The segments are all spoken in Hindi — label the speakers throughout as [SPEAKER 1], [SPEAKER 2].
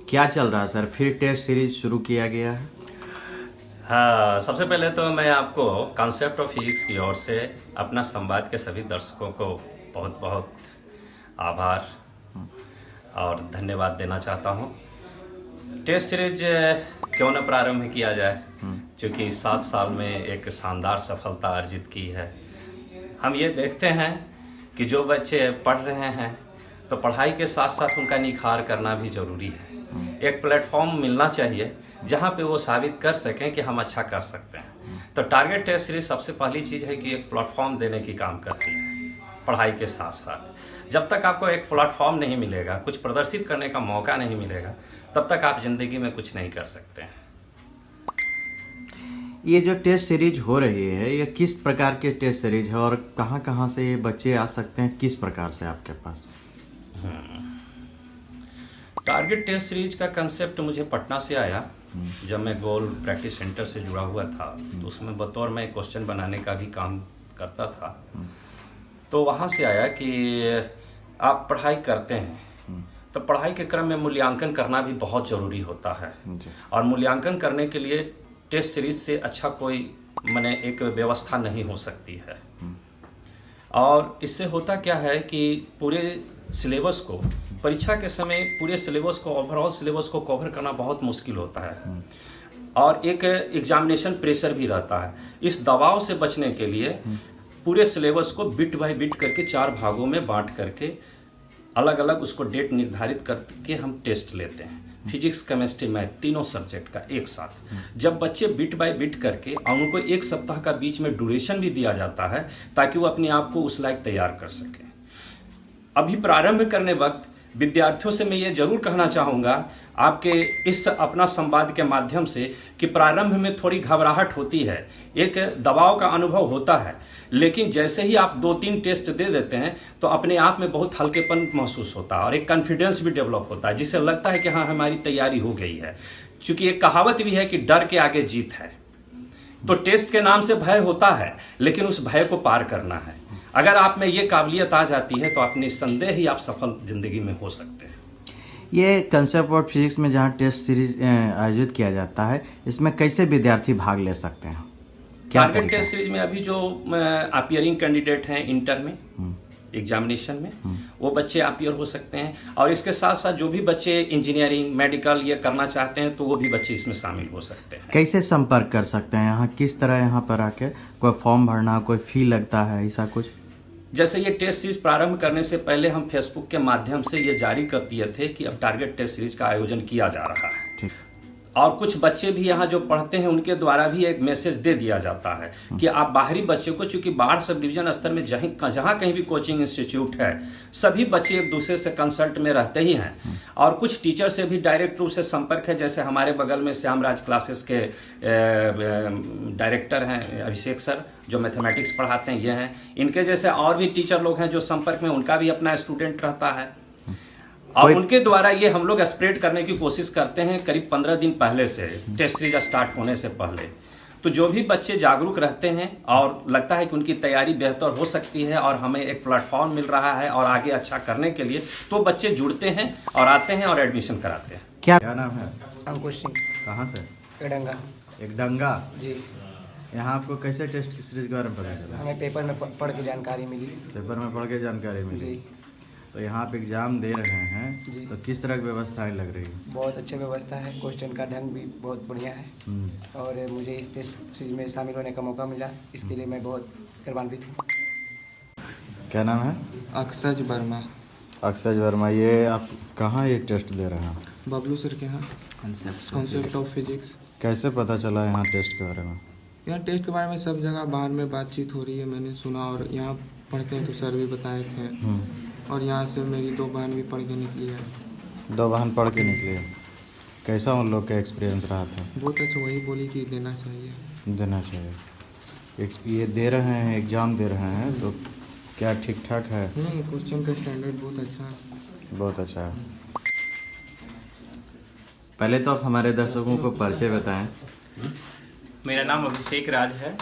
[SPEAKER 1] क्या चल रहा है सर? फिर टेस्ट सीरीज शुरू किया गया है?
[SPEAKER 2] हाँ, सबसे पहले तो मैं आपको कॉन्सेप्ट ऑफ फिजिक्स की ओर से अपना संवाद के सभी दर्शकों को बहुत बहुत आभार और धन्यवाद देना चाहता हूँ। टेस्ट सीरीज क्यों न प्रारंभ किया जाए, क्योंकि 7 साल में एक शानदार सफलता अर्जित की है। हम ये देखते हैं कि जो बच्चे पढ़ रहे हैं तो पढ़ाई के साथ साथ उनका निखार करना भी जरूरी है। एक प्लेटफॉर्म मिलना चाहिए जहाँ पे वो साबित कर सकें कि हम अच्छा कर सकते हैं। तो टारगेट टेस्ट सीरीज सबसे पहली चीज़ है कि एक प्लेटफॉर्म देने की काम करती है पढ़ाई के साथ साथ। जब तक आपको एक प्लेटफॉर्म नहीं मिलेगा, कुछ प्रदर्शित करने का मौका नहीं मिलेगा, तब तक आप जिंदगी में कुछ नहीं कर सकते हैं।
[SPEAKER 1] ये जो टेस्ट सीरीज हो रही है, ये किस प्रकार के टेस्ट सीरीज है और कहाँ कहाँ से ये बच्चे आ सकते हैं, किस प्रकार से आपके पास?
[SPEAKER 2] टारगेट टेस्ट सीरीज का कंसेप्ट मुझे पटना से आया जब मैं गोल प्रैक्टिस सेंटर से जुड़ा हुआ था। तो उसमें बतौर मैं क्वेश्चन बनाने का भी काम करता था। तो वहाँ से आया कि आप पढ़ाई करते हैं तो पढ़ाई के क्रम में मूल्यांकन करना भी बहुत ज़रूरी होता है। और मूल्यांकन करने के लिए टेस्ट सीरीज से अच्छा कोई माने एक व्यवस्था नहीं हो सकती है। और इससे होता क्या है कि पूरे सिलेबस को परीक्षा के समय पूरे सिलेबस को ओवरऑल सिलेबस को कवर करना बहुत मुश्किल होता है और एक एग्जामिनेशन प्रेशर भी रहता है। इस दबाव से बचने के लिए पूरे सिलेबस को बिट बाय बिट करके 4 भागों में बांट करके अलग अलग उसको डेट निर्धारित करके हम टेस्ट लेते हैं। फिजिक्स, केमिस्ट्री, मैथ तीनों सब्जेक्ट का एक साथ। जब बच्चे बिट बाय बिट करके और उनको 1 सप्ताह का बीच में ड्यूरेशन भी दिया जाता है ताकि वो अपने आप को उस लायक तैयार कर सके। अभी प्रारंभ करने वक्त विद्यार्थियों से मैं ये जरूर कहना चाहूँगा आपके इस अपना संवाद के माध्यम से कि प्रारंभ में थोड़ी घबराहट होती है, एक दबाव का अनुभव होता है, लेकिन जैसे ही आप 2-3 टेस्ट दे देते हैं तो अपने आप में बहुत हल्केपन महसूस होता है और एक कॉन्फिडेंस भी डेवलप होता है, जिससे लगता है कि हाँ हमारी तैयारी हो गई है। क्योंकि एक कहावत भी है कि डर के आगे जीत है। तो टेस्ट के नाम से भय होता है, लेकिन उस भय को पार करना है। अगर आप में ये काबिलियत आ जाती है तो आप निस्संदेह ही आप सफल जिंदगी में हो सकते हैं।
[SPEAKER 1] ये कंसेप्ट ऑफ फिजिक्स में जहाँ टेस्ट सीरीज आयोजित किया जाता है, इसमें कैसे विद्यार्थी भाग ले सकते हैं?
[SPEAKER 2] टारगेट टेस्ट सीरीज में अभी जो अपीयरिंग कैंडिडेट हैं इंटर में एग्जामिनेशन में, वो बच्चे अपीयर हो सकते हैं। और इसके साथ साथ जो भी बच्चे इंजीनियरिंग, मेडिकल ये करना चाहते हैं तो वो भी बच्चे इसमें शामिल हो सकते हैं।
[SPEAKER 1] कैसे संपर्क कर सकते हैं? यहाँ किस तरह यहाँ पर आके कोई फॉर्म भरना, कोई फी लगता है, ऐसा कुछ?
[SPEAKER 2] जैसे ये टेस्ट सीरीज प्रारंभ करने से पहले हम फेसबुक के माध्यम से ये जारी कर दिए थे कि अब टारगेट टेस्ट सीरीज का आयोजन किया जा रहा है। और कुछ बच्चे भी यहाँ जो पढ़ते हैं उनके द्वारा भी एक मैसेज दे दिया जाता है कि आप बाहरी बच्चे को, चूंकि बाहर सब डिवीजन स्तर में जहाँ कहीं भी कोचिंग इंस्टीट्यूट है, सभी बच्चे एक दूसरे से कंसल्ट में रहते ही हैं। और कुछ टीचर से भी डायरेक्ट रूप से संपर्क है। जैसे हमारे बगल में श्यामराज क्लासेस के डायरेक्टर हैं अभिषेक सर, जो मैथमेटिक्स पढ़ाते हैं, ये हैं। इनके जैसे और भी टीचर लोग हैं जो संपर्क में, उनका भी अपना स्टूडेंट रहता है और उनके द्वारा ये हम लोग स्प्रेड करने की कोशिश करते हैं करीब 15 दिन पहले से, टेस्ट सीरीज स्टार्ट होने से पहले। तो जो भी बच्चे जागरूक रहते हैं और लगता है कि उनकी तैयारी बेहतर हो सकती है और हमें एक प्लेटफॉर्म मिल रहा है और आगे अच्छा करने के लिए, तो बच्चे जुड़ते हैं और आते हैं और एडमिशन कराते हैं।
[SPEAKER 1] क्या नाम है?
[SPEAKER 3] अंकुश सिंह।
[SPEAKER 1] कहाँ से?
[SPEAKER 3] एडंगा।
[SPEAKER 1] एक डंगा
[SPEAKER 3] जी।
[SPEAKER 1] यहाँ आपको कैसे टेस्ट सीरीज के बारे में पता चला?
[SPEAKER 3] हमें पेपर में पढ़ के जानकारी मिली।
[SPEAKER 1] पेपर में पढ़ के जानकारी मिली
[SPEAKER 3] जी।
[SPEAKER 1] तो यहाँ आप एग्जाम दे रहे हैं
[SPEAKER 3] जी।
[SPEAKER 1] तो किस तरह की व्यवस्थाएं लग रही है?
[SPEAKER 3] बहुत अच्छी व्यवस्था है, क्वेश्चन का ढंग भी बहुत बढ़िया है और मुझे इस टेस्ट सीरीज में शामिल होने का मौका मिला, इसके लिए मैं बहुत गौरवान्वित हूँ।
[SPEAKER 1] क्या नाम है?
[SPEAKER 4] अक्षज वर्मा।
[SPEAKER 1] अक्षज वर्मा। ये आप कहाँ ये टेस्ट दे रहे हैं?
[SPEAKER 4] बबलू सर के यहाँ कॉन्सेप्ट ऑफ फिजिक्स।
[SPEAKER 1] कैसे पता चला यहाँ टेस्ट के बारे में?
[SPEAKER 4] यहाँ टेस्ट के बारे में सब जगह बाहर में बातचीत हो रही है, मैंने सुना और यहाँ पढ़ते हैं तो सर भी बताए थे और यहाँ से मेरी 2 बहन भी पढ़ के निकली है।
[SPEAKER 1] 2 बहन पढ़ के निकली है। कैसा उन लोग का एक्सपीरियंस रहा था?
[SPEAKER 4] बहुत अच्छा। वही बोली कि देना चाहिए।
[SPEAKER 1] देना चाहिए। ये दे रहे हैं, एग्ज़ाम दे रहे हैं, तो क्या ठीक ठाक है?
[SPEAKER 4] क्वेश्चन का स्टैंडर्ड बहुत अच्छा है।
[SPEAKER 1] बहुत अच्छा है। पहले तो आप हमारे दर्शकों को परिचय बताएं।
[SPEAKER 5] मेरा नाम अभिषेक राज है।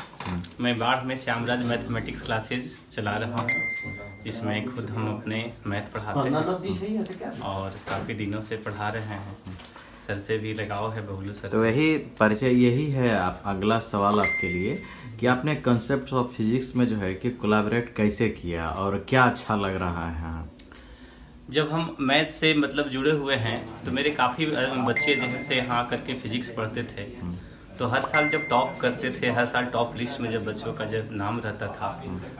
[SPEAKER 5] मैं बाढ़ में श्यामराज मैथमेटिक्स क्लासेज चला रहा हूँ, जिसमें खुद हम अपने मैथ पढ़ाते हैं और काफ़ी दिनों से पढ़ा रहे हैं। सर से भी लगाव है, बबलू सर
[SPEAKER 1] तो
[SPEAKER 5] से।
[SPEAKER 1] यही परिचय यही है। आप अगला सवाल आपके लिए कि आपने कंसेप्ट ऑफ फिजिक्स में जो है कि कोलैबोरेट कैसे किया और क्या अच्छा लग रहा है? हाँ।
[SPEAKER 5] जब हम मैथ से मतलब जुड़े हुए हैं तो मेरे काफ़ी बच्चे जैसे यहाँ करके फिजिक्स पढ़ते थे, तो हर साल जब टॉप करते थे, हर साल टॉप लिस्ट में जब बच्चों का जब नाम रहता था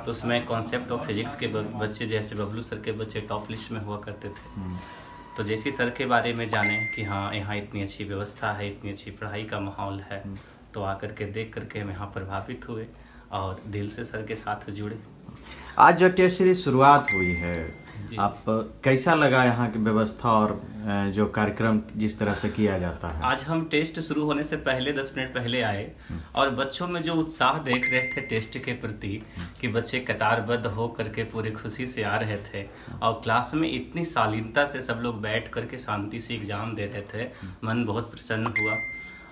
[SPEAKER 5] तो उसमें कॉन्सेप्ट ऑफ फिजिक्स के बच्चे जैसे बबलू सर के बच्चे टॉप लिस्ट में हुआ करते थे। तो जैसे सर के बारे में जाने कि हाँ यहाँ इतनी अच्छी व्यवस्था है, इतनी अच्छी पढ़ाई का माहौल है, तो आकर के देख करके हम यहाँ प्रभावित हुए और दिल से सर के साथ जुड़े।
[SPEAKER 1] आज जो टेस्ट सीरीज शुरुआत हुई है,
[SPEAKER 5] जी।
[SPEAKER 1] आप कैसा लगा यहाँ की व्यवस्था और जो कार्यक्रम जिस तरह से किया जाता है?
[SPEAKER 5] आज हम टेस्ट शुरू होने से पहले 10 मिनट पहले आए और बच्चों में जो उत्साह देख रहे थे टेस्ट के प्रति कि बच्चे कतारबद्ध हो करके पूरी खुशी से आ रहे थे और क्लास में इतनी शालीनता से सब लोग बैठ करके शांति से एग्जाम दे रहे थे, मन बहुत प्रसन्न हुआ।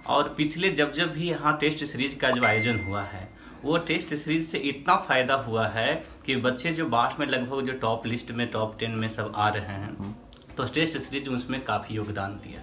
[SPEAKER 5] और पिछले जब जब भी यहाँ टेस्ट सीरीज का जो आयोजन हुआ है वो टेस्ट सीरीज से इतना फायदा हुआ है कि बच्चे जो बाद में लगभग जो टॉप लिस्ट में टॉप 10 में सब आ रहे हैं, तो टेस्ट सीरीज उसमें काफ़ी योगदान दिया।